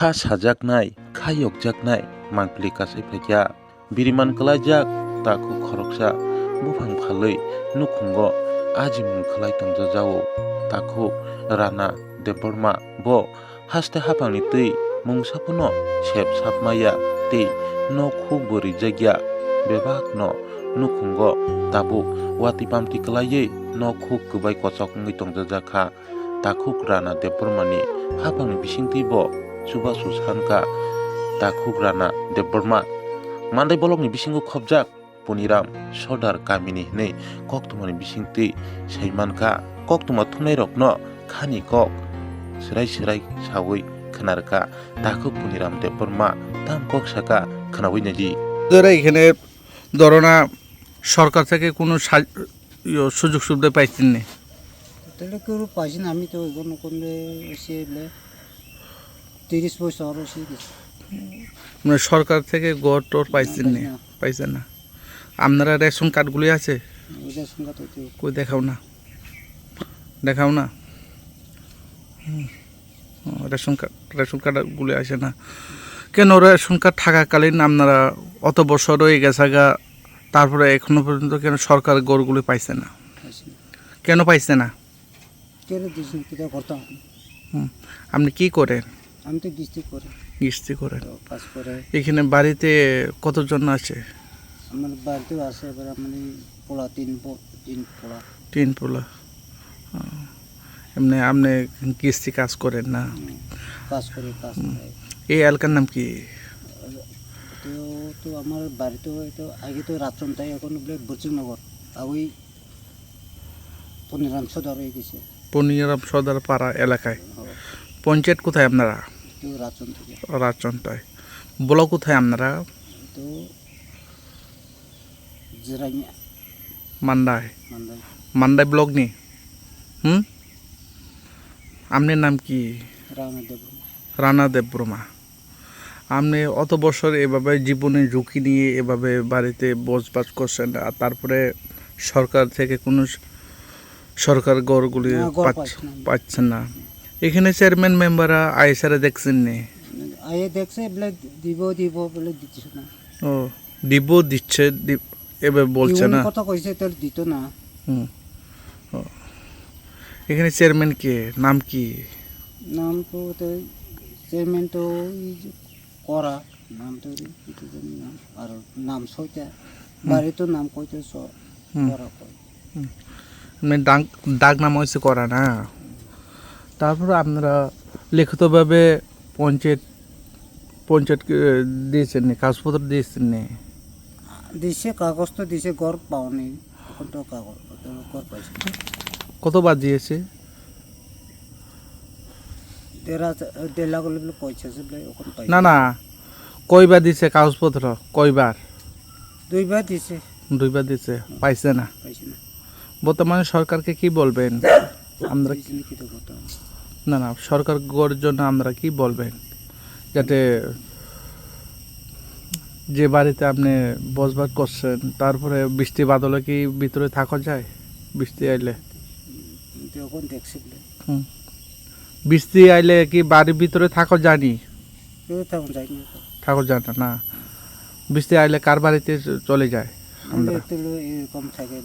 खा साजागनाय खा यगजागनाय मांप्लि कासै फैया बिरिमान कलायजाक ताखु खरकसा बुफां फालै नुखुंग आजि मुंखलाय तंजा जावो ताखु Rana Debbarma bo haste hapangni tui mungsapuno sep sapmaya tei no khuk bori jagya bebak no nukhungo tabuk wati pamti kalaye no khuk kubai kochok ngi tongjaka takhuk rana debormani hapangni bisingti bo suba susanka takhuk rana deborma mandai bolokni bisingo khobjak puniram sodar kamini nei koktumani bisingti saimanka koktuma thunai rokno khani kok serai serai sawi khenarka takhuk puniram deborma tam kok saka khenawi naji যারা এখানে ধরো না সরকার থেকে কোনো সুযোগ সুবিধা পাইছেন না তাহলে কেউ পাইছি না আমি তো কোনো কোনো এসে 30 বছর এসে গেছি মানে সরকার থেকে গড় টোর পাইছেন না পাইছেন না আপনারা রেশন কার্ডগুলি আছে রেশন কার্ড তো কই দেখাও না রেশন কার্ডগুলি আসে না কেন রেশন কার্ড থাকাকালীন আপনারা অত বছর হয়ে গেছে গা তারপরে এখনো পর্যন্ত কেন সরকার গড়গুলি পাইছে না কেন পাইছে না কেন দিছি কিটা করতে আপনি কি করেন আমি তো গিস্তি করেন কাজ করে এখানে বাড়িতে কতজন আছে আমার বাড়িতে আছে এবার মানে পোলা তিন পোলা এমনি আপনি গিস্তি কাজ করেন না কাজ করে এই এলাকার নাম কি তো তো আমার বাড়িতে তো আগে তো রাতন তাই এখন বর্জিনগর ওই পনিরাম সদর হয়ে গেছে পনিরাম সদর পাড়া এলাকায় পঞ্চায়েত কোথায় আপনারা তো রাতন থেকে রাচনটায় ব্লক কোথায় আপনারা তো জিরাইয়া মান্দাই ব্লক নি আপনার নাম কি রানা দেববর্মা আপনি অত বছর এভাবে জীবনের ঝুঁকি নিয়ে এভাবে বাড়িতে বসবাস করছেন আর তারপরে সরকার থেকে কোনো সরকার গড়গুলি পাচ্ছেন না এখানে চেয়ারম্যান মেম্বাররা আইসারে দেখছেন নি আয়ে দেখছে বলে দিব বলে দিচ্ছে না ও দিচ্ছে এভাবে বলছে না কথা কইছে তো দিত না এখানে চেয়ারম্যান কে নাম কি নাম তো চেয়ারম্যান তো করা নাম তো কিছু জানি না আর নাম সইটা বাড়ি তো নাম কইতে করা কই মানে ডাক নাম হয়েছে করা না তারপরে আপনারা লিখিতভাবে পঞ্চায়েত দিয়েছেন নি কাগজপত্র দিয়েছেন নি দিছে কাগজ তো দিছে ঘর পাওনি এখন তো কাগজ ঘর পাইছে কতবার দিয়েছে 1.5 লাখ পয়সা না কয়বার দিছে কাগজপত্র কয়বার দুইবার দিছে পাইছে না বর্তমানে সরকারকে কি বলবেন আমরা না সরকার গড়ের জন্য আমরা কি বলবেন যাতে যে বাড়িতে আপনি বসবাস করছেন তারপরে বৃষ্টি বাদলে কি ভিতরে থাকা যায় বৃষ্টি আইলে বৃষ্টি আইলে কি বাড়ির ভিতরে থাকা জানি থাকা যায় না বৃষ্টি আইলে কার বাড়িতে চলে যায় আমরা এরকম থাকে